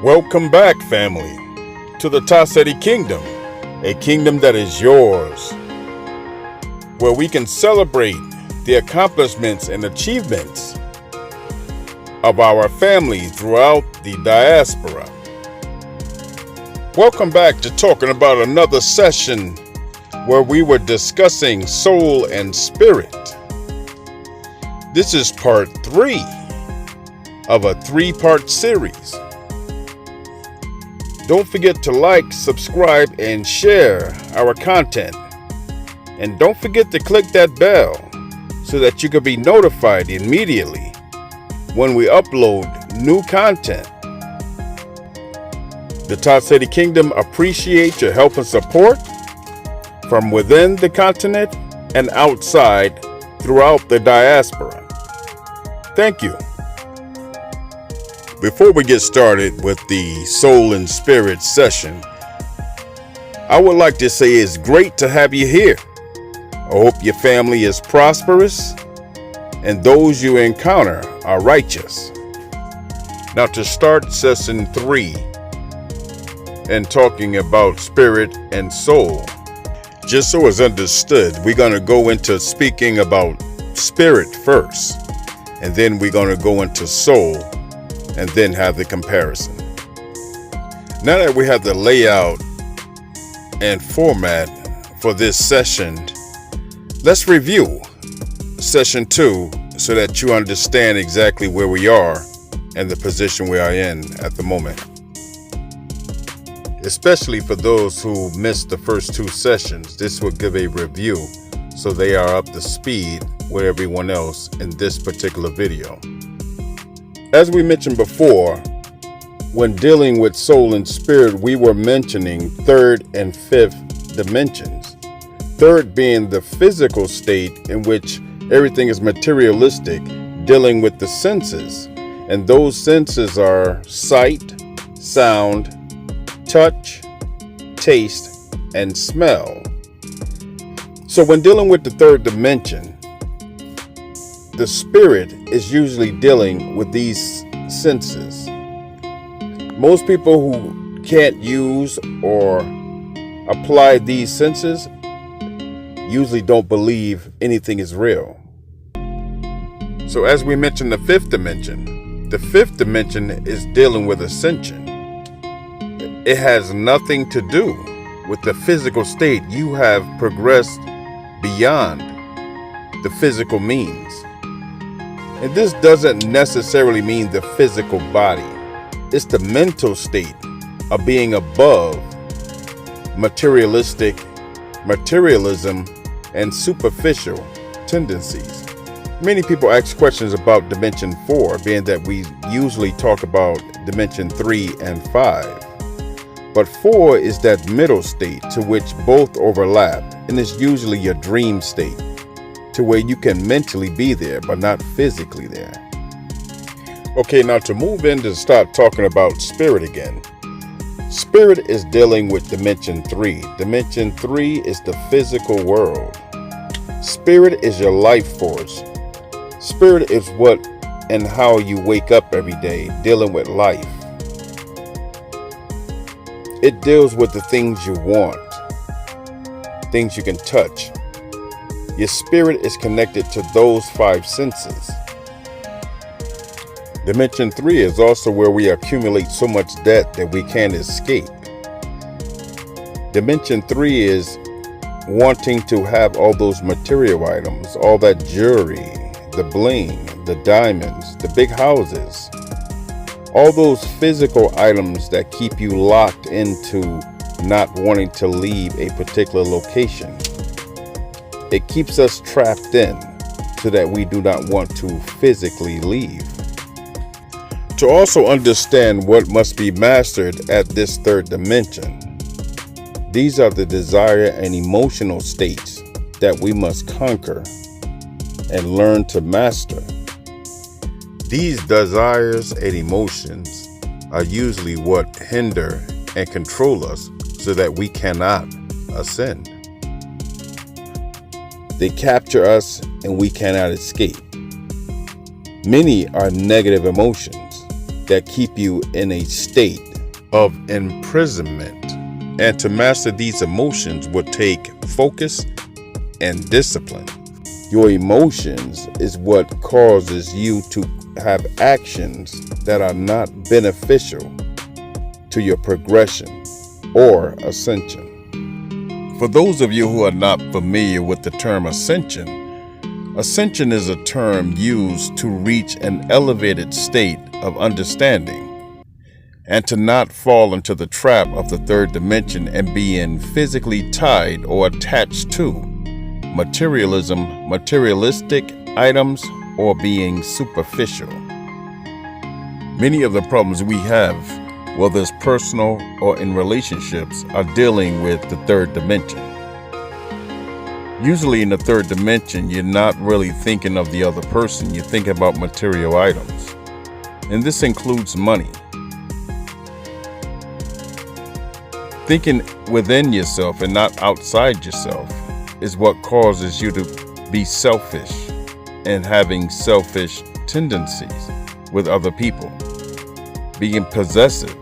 Welcome back, family, to the Taseti Kingdom, a kingdom that is yours, where we can celebrate the accomplishments and achievements of our family throughout the diaspora. Welcome back to talking about another session where we were discussing soul and spirit. This is part 3 of a 3-part series. Don't forget to like, subscribe, and share our content. And don't forget to click that bell so that you can be notified immediately when we upload new content. The Taseti Kingdom appreciates your help and support from within the continent and outside throughout the diaspora. Thank you. Before we get started with the Soul and Spirit session, I would like to say it's great to have you here. I hope your family is prosperous and those you encounter are righteous. Now, to start session 3 and talking about spirit and soul, just so it's understood, we're going to go into speaking about spirit first, and then we're going to go into soul, and then have the comparison. Now that we have the layout and format for this session, let's review session 2 so that you understand exactly where we are and the position we are in at the moment. Especially for those who missed the first 2 sessions, this will give a review so they are up to speed with everyone else in this particular video. As we mentioned before, when dealing with soul and spirit, we were mentioning 3rd and 5th dimensions. 3rd being the physical state in which everything is materialistic, dealing with the senses. And those senses are sight, sound, touch, taste, and smell. So when dealing with the 3rd dimension, the spirit is usually dealing with these senses. Most people who can't use or apply these senses usually don't believe anything is real. So as we mentioned the 5th dimension is dealing with ascension. It has nothing to do with the physical state. You have progressed beyond the physical means. And this doesn't necessarily mean the physical body. It's the mental state of being above materialism, and superficial tendencies. Many people ask questions about Dimension 4, being that we usually talk about Dimension 3 and 5. But 4 is that middle state to which both overlap, and is usually your dream state, to where you can mentally be there, but not physically there. Okay, now to move in to start talking about spirit again. Spirit is dealing with Dimension 3. Dimension 3 is the physical world. Spirit is your life force. Spirit is what and how you wake up every day, dealing with life. It deals with the things you want, things you can touch. Your spirit is connected to those 5 senses. Dimension 3 is also where we accumulate so much debt that we can't escape. Dimension 3 is wanting to have all those material items, all that jewelry, the bling, the diamonds, the big houses, all those physical items that keep you locked into not wanting to leave a particular location. It keeps us trapped in so that we do not want to physically leave. To also understand what must be mastered at this 3rd dimension, these are the desire and emotional states that we must conquer and learn to master. These desires and emotions are usually what hinder and control us so that we cannot ascend. They capture us and we cannot escape. Many are negative emotions that keep you in a state of imprisonment. And to master these emotions would take focus and discipline. Your emotions is what causes you to have actions that are not beneficial to your progression or ascension. For those of you who are not familiar with the term ascension, ascension is a term used to reach an elevated state of understanding and to not fall into the trap of the third dimension and being physically tied or attached to materialism, materialistic items, or being superficial. Many of the problems we have, whether it's personal or in relationships, are dealing with the third dimension. Usually in the third dimension, you're not really thinking of the other person, you're thinking about material items. And this includes money. Thinking within yourself and not outside yourself is what causes you to be selfish and having selfish tendencies with other people, being possessive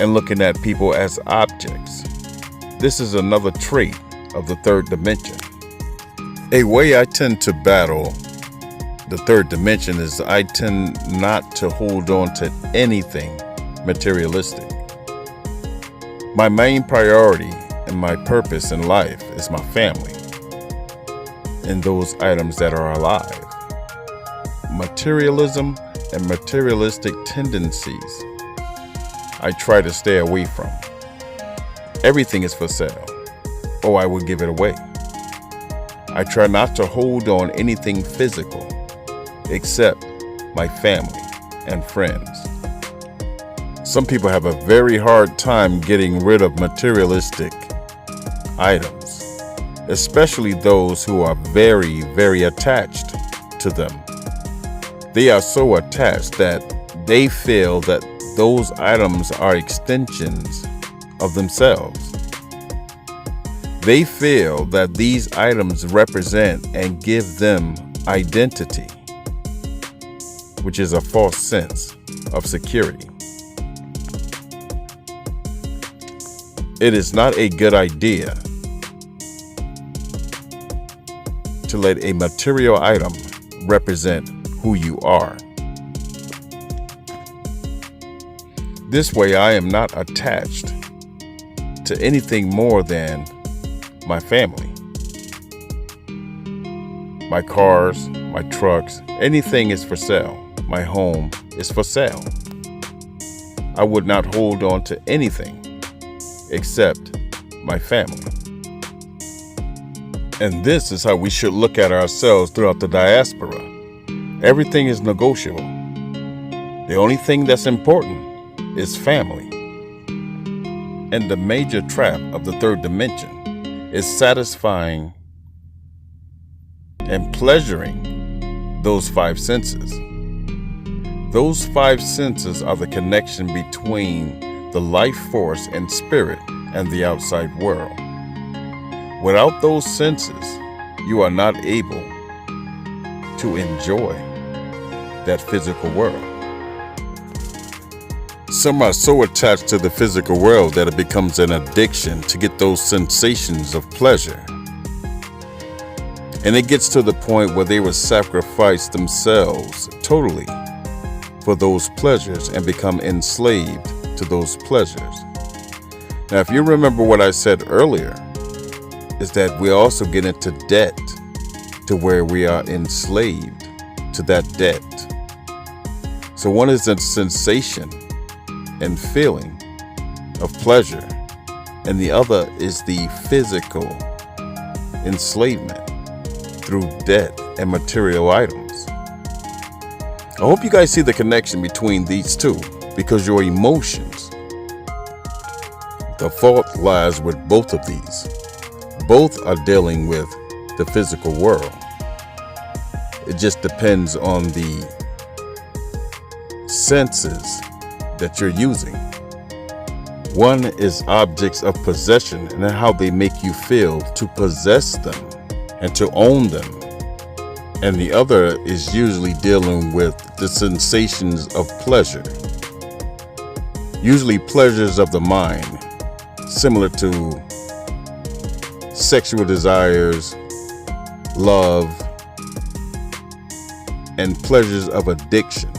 and looking at people as objects. This is another trait of the third dimension. A way I tend to battle the third dimension is I tend not to hold on to anything materialistic. My main priority and my purpose in life is my family and those items that are alive. Materialism and materialistic tendencies I try to stay away from. Everything is for sale, or I would give it away. I try not to hold on anything physical except my family and friends. Some people have a very hard time getting rid of materialistic items, especially those who are very, very attached to them. They are so attached that they feel that those items are extensions of themselves. They feel that these items represent and give them identity, which is a false sense of security. It is not a good idea to let a material item represent who you are. This way, I am not attached to anything more than my family, my cars, my trucks, anything is for sale. My home is for sale. I would not hold on to anything except my family. And this is how we should look at ourselves throughout the diaspora. Everything is negotiable. The only thing that's important is family. And the major trap of the third dimension is satisfying and pleasuring those five senses. Those five senses are the connection between the life force and spirit and the outside world. Without those senses, you are not able to enjoy that physical world. Some are so attached to the physical world that it becomes an addiction to get those sensations of pleasure. And it gets to the point where they will sacrifice themselves totally for those pleasures and become enslaved to those pleasures. Now, if you remember what I said earlier, is that we also get into debt to where we are enslaved to that debt. So one is a sensation and feeling of pleasure, and the other is the physical enslavement through debt and material items. I hope you guys see the connection between these two, because your emotions, the fault lies with both of these. Both are dealing with the physical world. It just depends on the senses that you're using. One is objects of possession and how they make you feel to possess them and to own them. And the other is usually dealing with the sensations of pleasure. usually pleasures of the mind, similar to sexual desires, love, and pleasures of addiction,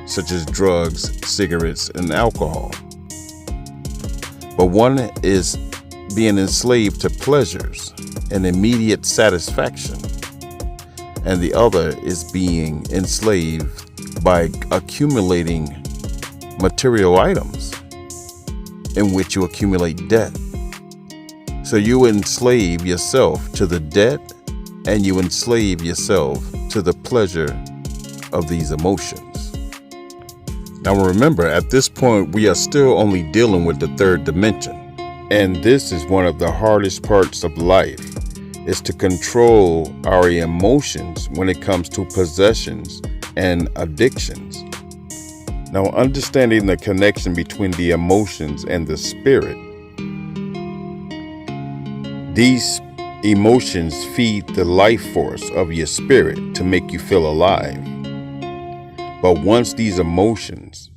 such as drugs, cigarettes, and alcohol. But one is being enslaved to pleasures and immediate satisfaction, and the other is being enslaved by accumulating material items in which you accumulate debt. So you enslave yourself to the debt, and you enslave yourself to the pleasure of these emotions. Now remember, at this point, we are still only dealing with the third dimension. And this is one of the hardest parts of life, is to control our emotions when it comes to possessions and addictions. Now, understanding the connection between the emotions and the spirit, these emotions feed the life force of your spirit to make you feel alive. But once these emotions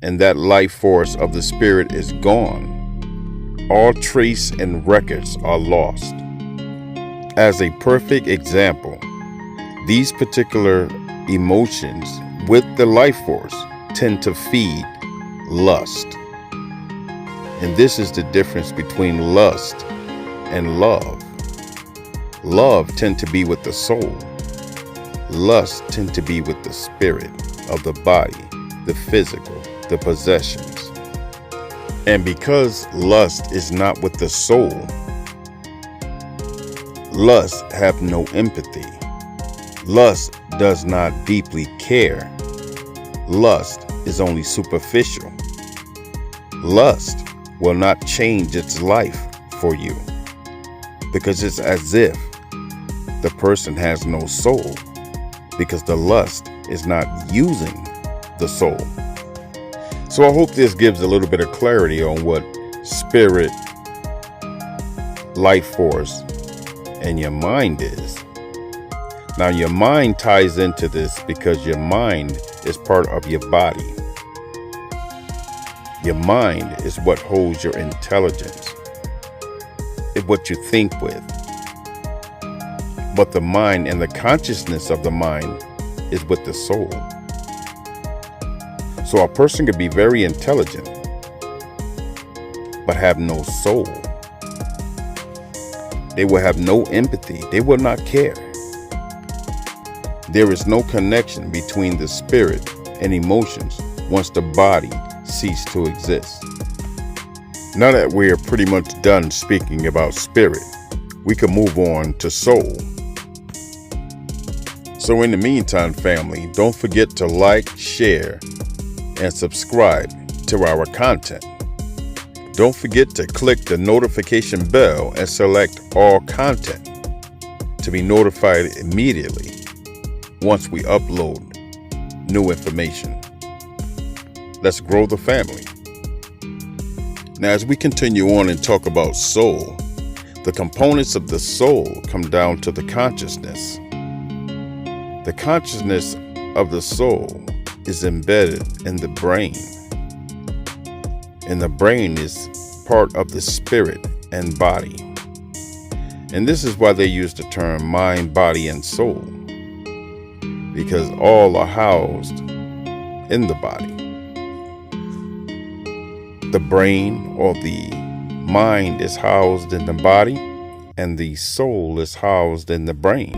and that life force of the spirit is gone, all trace and records are lost. As a perfect example, these particular emotions with the life force tend to feed lust. And this is the difference between lust and love. Love tend to be with the soul. Lust tend to be with the spirit of the body, the physical, the possessions. And because lust is not with the soul, lust have no empathy. Lust does not deeply care. Lust is only superficial. Lust will not change its life for you, because it's as if the person has no soul, because the lust is not using the soul. So I hope this gives a little bit of clarity on what spirit, life force, and your mind is. Now, your mind ties into this because your mind is part of your body. Your mind is what holds your intelligence. It's what you think with. But the mind and the consciousness of the mind is with the soul. So a person could be very intelligent, but have no soul. They will have no empathy. They will not care. There is no connection between the spirit and emotions once the body ceases to exist. Now that we're pretty much done speaking about spirit, we can move on to soul. So in the meantime, family, don't forget to like, share, and subscribe to our content. Don't forget to click the notification bell and select all content to be notified immediately once we upload new information. Let's grow the family. Now, as we continue on and talk about soul, the components of the soul come down to the consciousness. The consciousness of the soul is embedded in the brain. And the brain is part of the spirit and body. And this is why they use the term mind, body, and soul, because all are housed in the body. The brain or the mind is housed in the body, and the soul is housed in the brain.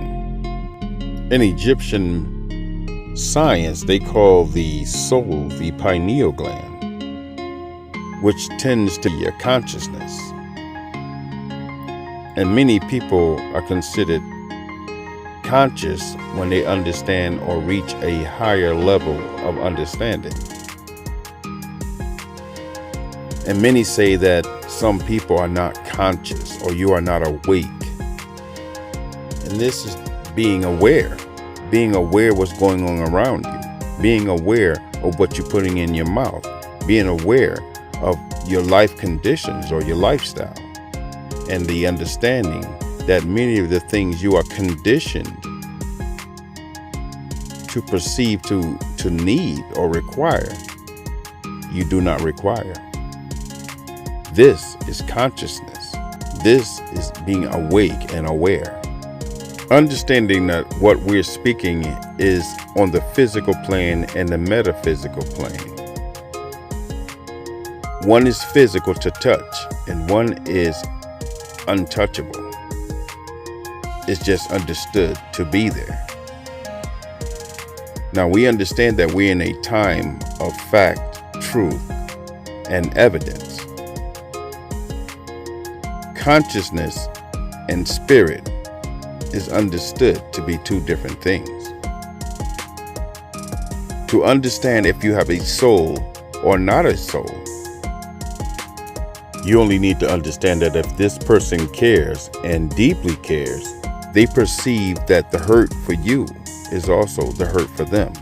In Egyptian science, they call the soul the pineal gland, which tends to your consciousness. And many people are considered conscious when they understand or reach a higher level of understanding. And many say that some people are not conscious, or you are not awake. And this is being aware what's going on around you, being aware of what you're putting in your mouth, being aware of your life conditions or your lifestyle, and the understanding that many of the things you are conditioned to perceive to need or require, you do not require. This is consciousness. This is being awake and aware. Understanding that what we're speaking is on the physical plane and the metaphysical plane. One is physical to touch, and one is untouchable. It's just understood to be there. Now we understand that we're in a time of fact, truth, and evidence. Consciousness and spirit is understood to be two different things. To understand if you have a soul or not a soul, you only need to understand that if this person cares and deeply cares, they perceive that the hurt for you is also the hurt for them.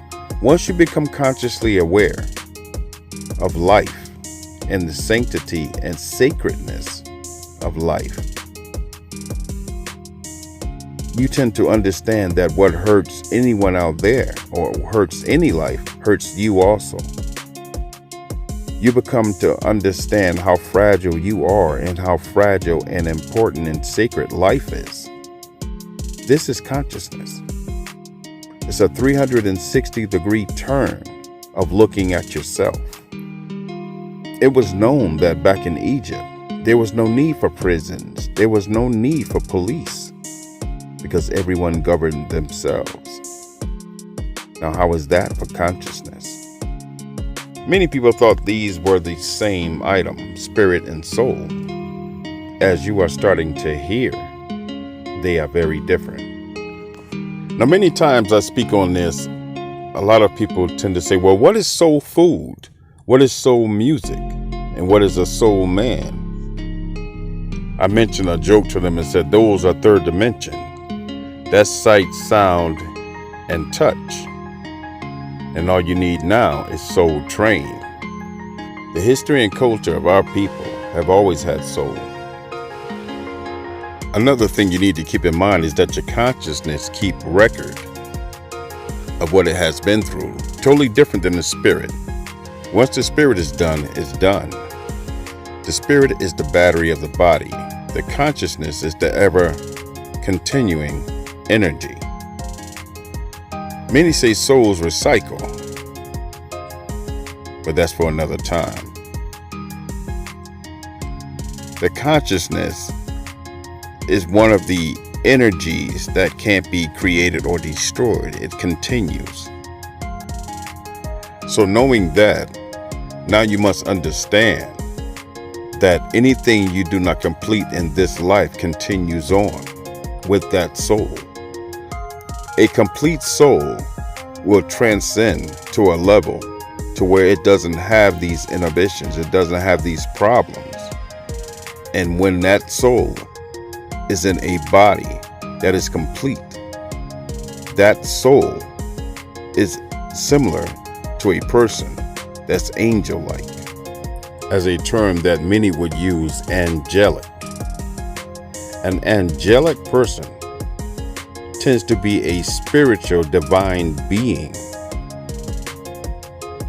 Once you become consciously aware of life and the sanctity and sacredness of life, you tend to understand that what hurts anyone out there or hurts any life hurts you also. You become to understand how fragile you are and how fragile and important and sacred life is. This is consciousness. It's a 360-degree turn of looking at yourself. It was known that back in Egypt, there was no need for prisons. There was no need for police because everyone governed themselves. Now, how is that for consciousness? Many people thought these were the same item, spirit and soul. As you are starting to hear, they are very different. Now, many times I speak on this, a lot of people tend to say, well, what is soul food? What is soul music? And what is a soul man? I mentioned a joke to them and said, those are third dimension. That's sight, sound, and touch. And all you need now is soul train. The history and culture of our people have always had soul. Another thing you need to keep in mind is that your consciousness keep record of what it has been through. Totally different than the spirit. Once the spirit is done, it's done. The spirit is the battery of the body. The consciousness is the ever continuing energy. Many say souls recycle, but that's for another time. The consciousness is one of the energies that can't be created or destroyed. It continues. So knowing that, now you must understand that anything you do not complete in this life continues on with that soul. A complete soul will transcend to a level to where it doesn't have these inhibitions, it doesn't have these problems. And when that soul is in a body that is complete, that soul is similar to a person that's angel-like. As a term that many would use, angelic. An angelic person tends to be a spiritual divine being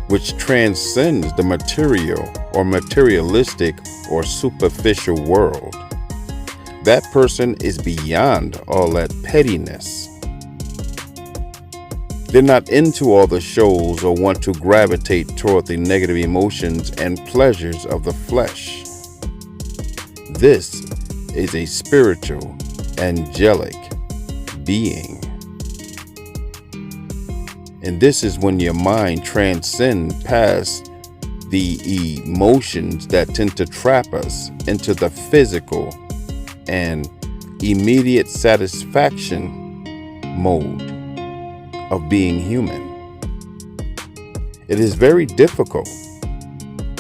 which transcends the material or materialistic or superficial world. That person is beyond all that pettiness. They're not into all the shows or want to gravitate toward the negative emotions and pleasures of the flesh. This is a spiritual, angelic being. And this is when your mind transcends past the emotions that tend to trap us into the physical and immediate satisfaction mode of being human. It is very difficult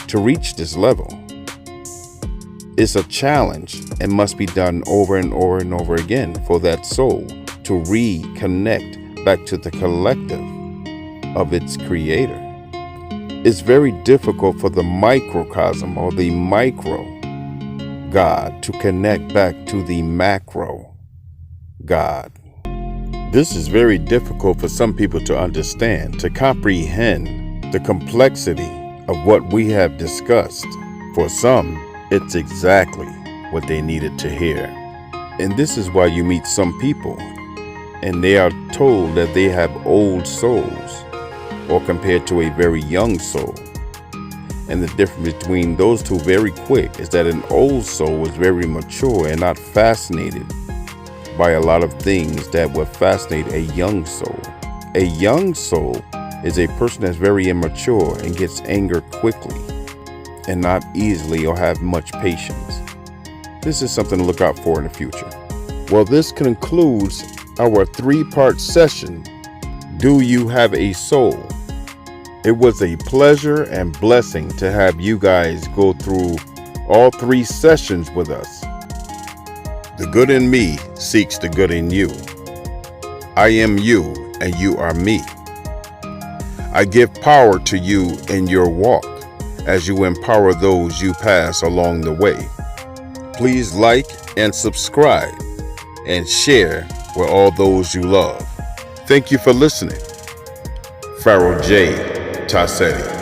to reach this level. It's a challenge and must be done over and over and over again for that soul to reconnect back to the collective of its creator. It's very difficult for the microcosm or the micro God to connect back to the macro God. This is very difficult for some people to understand, to comprehend the complexity of what we have discussed. For some, it's exactly what they needed to hear. And this is why you meet some people and they are told that they have old souls or compared to a very young soul. And the difference between those two very quick is that an old soul is very mature and not fascinated by a lot of things that would fascinate a young soul. A young soul is a person that's very immature and gets anger quickly and not easily or have much patience. This is something to look out for in the future. Well, this concludes our 3-part session, Do You Have a Soul? It was a pleasure and blessing to have you guys go through all 3 sessions with us. The good in me seeks the good in you. I am you and you are me. I give power to you in your walk as you empower those you pass along the way. Please like and subscribe and share with all those you love. Thank you for listening. Pharaoh J. Tassetti.